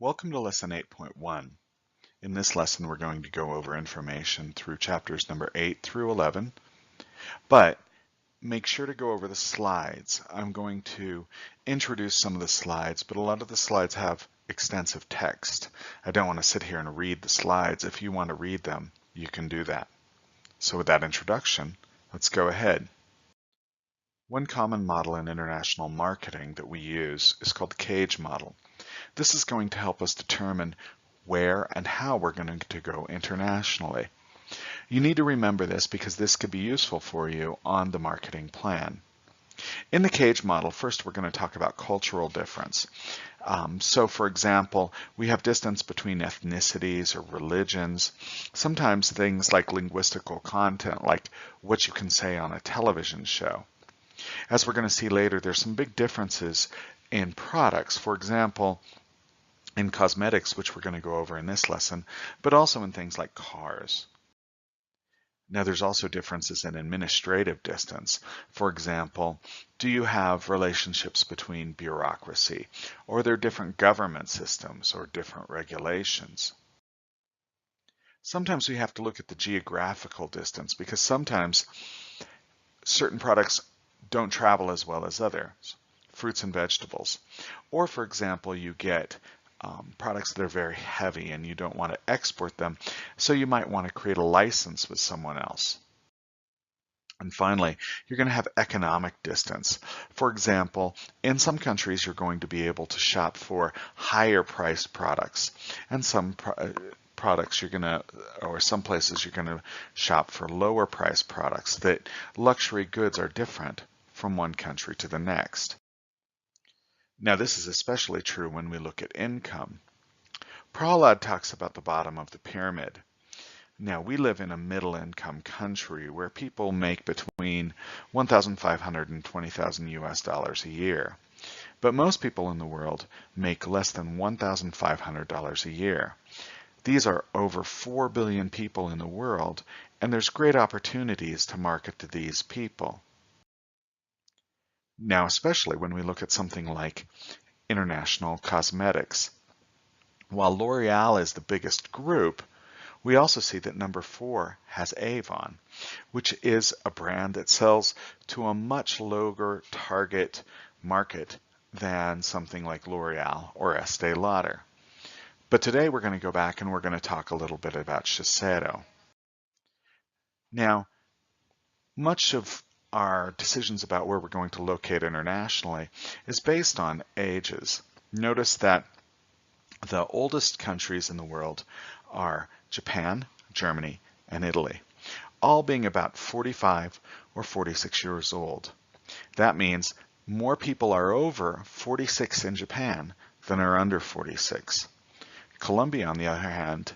Welcome to Lesson 8.1. In this lesson, we're going to go over information through chapters number 8 through 11, but make sure to go over the slides. I'm going to introduce some of the slides, but a lot of the slides have extensive text. I don't want to sit here and read the slides. If you want to read them, you can do that. So with that introduction, let's go ahead. One common model in international marketing that we use is called the CAGE model. This is going to help us determine where and how we're going to go internationally. You need to remember this because this could be useful for you on the marketing plan. In the CAGE model, first we're going to talk about cultural difference. So for example, we have distance between ethnicities or religions, sometimes things like linguistical content, like what you can say on a television show. As we're going to see later, there's some big differences in products. For example, in cosmetics, which we're going to go over in this lesson, but also in things like cars. Now there's also differences in administrative distance. For example, do you have relationships between bureaucracy, or are there different government systems or different regulations? Sometimes we have to look at the geographical distance because sometimes certain products don't travel as well as others, fruits and vegetables. Or for example, you get products that are very heavy and you don't want to export them, so you might want to create a license with someone else. And finally, you're going to have economic distance. For example, in some countries you're going to be able to shop for higher priced products, and some products you're going to, or some places you're going to shop for lower priced products. That luxury goods are different from one country to the next. Now this is especially true when we look at income. Prahalad talks about the bottom of the pyramid. Now we live in a middle income country where people make between $1,500 and $20,000 US a year. But most people in the world make less than $1,500 a year. These are over 4 billion people in the world, and there's great opportunities to market to these people. Now, especially when we look at something like international cosmetics. While L'Oreal is the biggest group, we also see that number 4 has Avon, which is a brand that sells to a much lower target market than something like L'Oreal or Estée Lauder. But today we're going to go back and we're going to talk a little bit about Shiseido. Now, much of our decisions about where we're going to locate internationally is based on ages. Notice that the oldest countries in the world are Japan, Germany, and Italy, all being about 45 or 46 years old. That means more people are over 46 in Japan than are under 46. Colombia, on the other hand,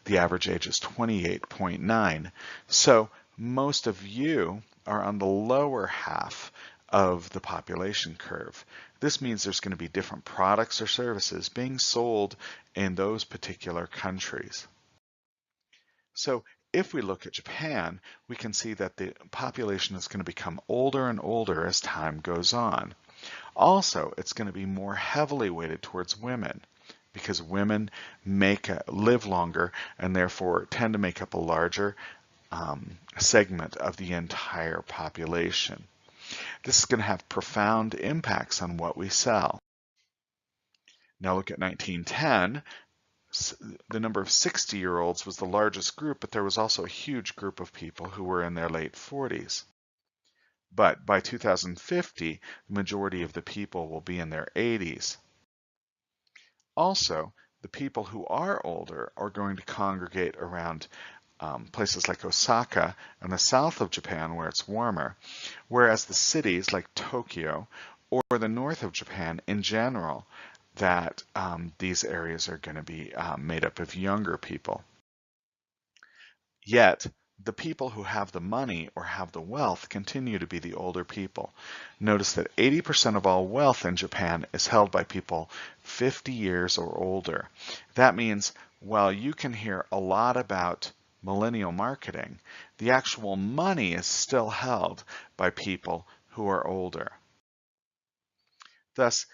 the average age is 28.9. So most of you are on the lower half of the population curve. This means there's going to be different products or services being sold in those particular countries. So if we look at Japan, we can see that the population is going to become older and older as time goes on. Also, it's going to be more heavily weighted towards women, because women live longer and therefore tend to make up a larger segment of the entire population. This is going to have profound impacts on what we sell. Now look at 1910. The number of 60-year-olds was the largest group, but there was also a huge group of people who were in their late 40s. But by 2050, the majority of the people will be in their 80s. Also, the people who are older are going to congregate around places like Osaka and the south of Japan where it's warmer, whereas the cities like Tokyo or the north of Japan in general, that these areas are going to be made up of younger people. Yet, the people who have the money or have the wealth continue to be the older people. Notice that 80% of all wealth in Japan is held by people 50 years or older. That means while you can hear a lot about millennial marketing, the actual money is still held by people who are older. Thus,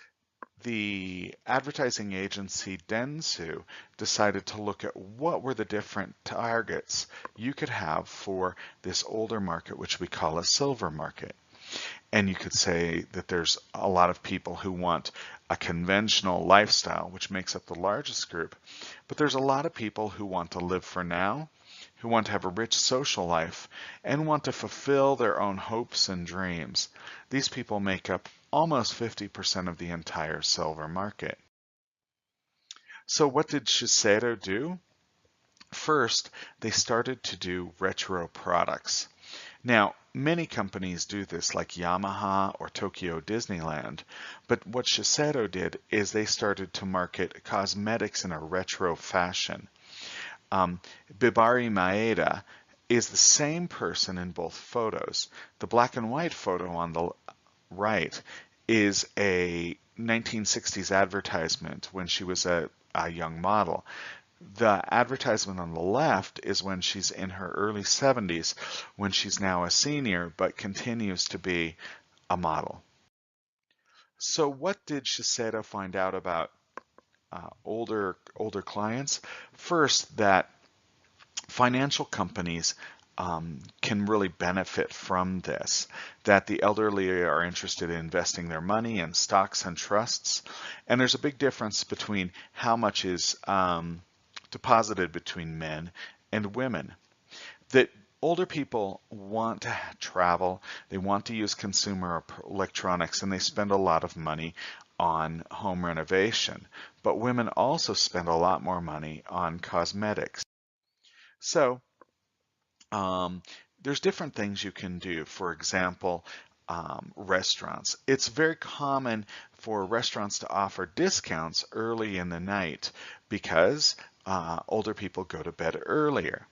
the advertising agency Dentsu decided to look at what were the different targets you could have for this older market, which we call a silver market. And you could say that there's a lot of people who want a conventional lifestyle, which makes up the largest group, but there's a lot of people who want to live for now, who want to have a rich social life, and want to fulfill their own hopes and dreams. These people make up almost 50% of the entire silver market. So what did Shiseido do? First, they started to do retro products. Now, many companies do this, like Yamaha or Tokyo Disneyland, but what Shiseido did is they started to market cosmetics in a retro fashion. Bibari Maeda is the same person in both photos. The black and white photo on the right is a 1960s advertisement when she was a young model. The advertisement on the left is when she's in her early 70s, when she's now a senior, but continues to be a model. So what did Shiseido find out about older clients? First, that financial companies can really benefit from this, that the elderly are interested in investing their money in stocks and trusts, and there's a big difference between how much is deposited between men and women. That older people want to travel, they want to use consumer electronics, and they spend a lot of money on home renovation. But women also spend a lot more money on cosmetics. So there's different things you can do. For example, restaurants. It's very common for restaurants to offer discounts early in the night because older people go to bed earlier,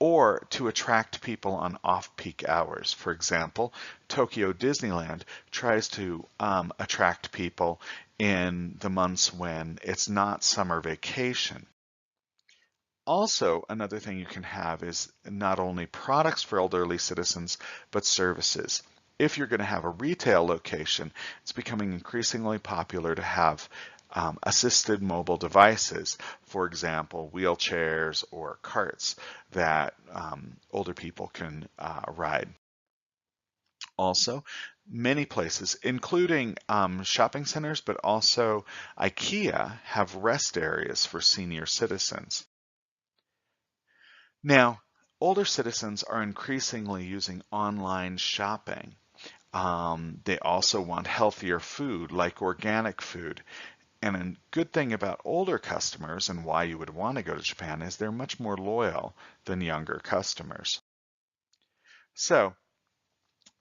or to attract people on off-peak hours. For example, Tokyo Disneyland tries to attract people in the months when it's not summer vacation. Also, another thing you can have is not only products for elderly citizens, but services. If you're going to have a retail location, it's becoming increasingly popular to have assisted mobile devices, for example, wheelchairs or carts that older people can ride. Also, many places, including shopping centers, but also IKEA, have rest areas for senior citizens. Now, older citizens are increasingly using online shopping. They also want healthier food, like organic food. And a good thing about older customers and why you would want to go to Japan is they're much more loyal than younger customers. So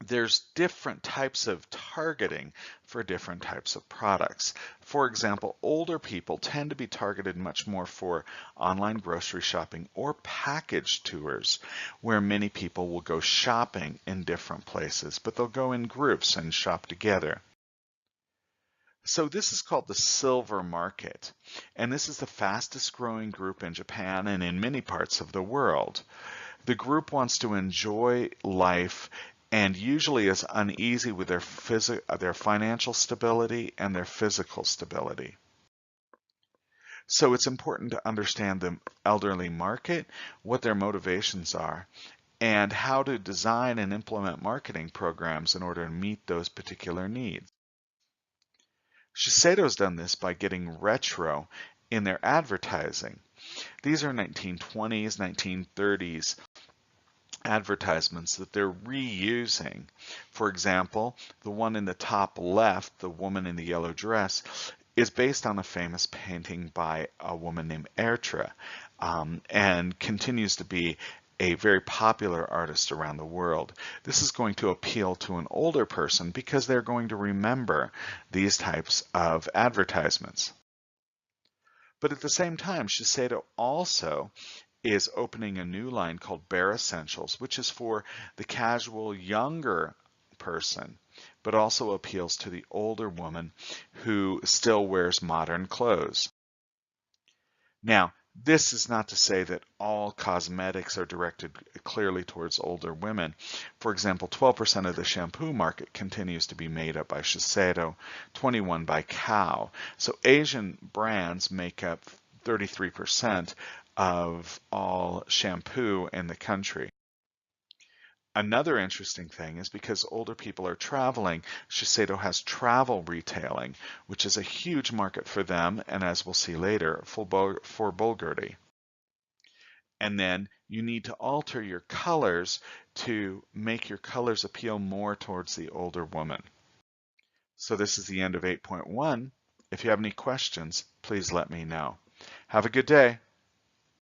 there's different types of targeting for different types of products. For example, older people tend to be targeted much more for online grocery shopping or package tours, where many people will go shopping in different places, but they'll go in groups and shop together. So this is called the silver market, and this is the fastest growing group in Japan and in many parts of the world. The group wants to enjoy life and usually is uneasy with their financial stability and their physical stability. So it's important to understand the elderly market, what their motivations are, and how to design and implement marketing programs in order to meet those particular needs. Shiseido's done this by getting retro in their advertising. These are 1920s, 1930s advertisements that they're reusing. For example, the one in the top left, the woman in the yellow dress, is based on a famous painting by a woman named Ertra, and continues to be a very popular artist around the world. This is going to appeal to an older person because they're going to remember these types of advertisements. But at the same time, Shiseido also is opening a new line called Bare Essentials, which is for the casual younger person, but also appeals to the older woman who still wears modern clothes. Now, This is not to say that all cosmetics are directed clearly towards older women. For example, 12% of the shampoo market continues to be made up by Shiseido, 21% by Kao. So Asian brands make up 33% of all shampoo in the country. Another interesting thing is because older people are traveling, Shiseido has travel retailing, which is a huge market for them, and as we'll see later, for Bulgari. And then you need to alter your colors to make your colors appeal more towards the older woman. So this is the end of 8.1. If you have any questions, please let me know. Have a good day.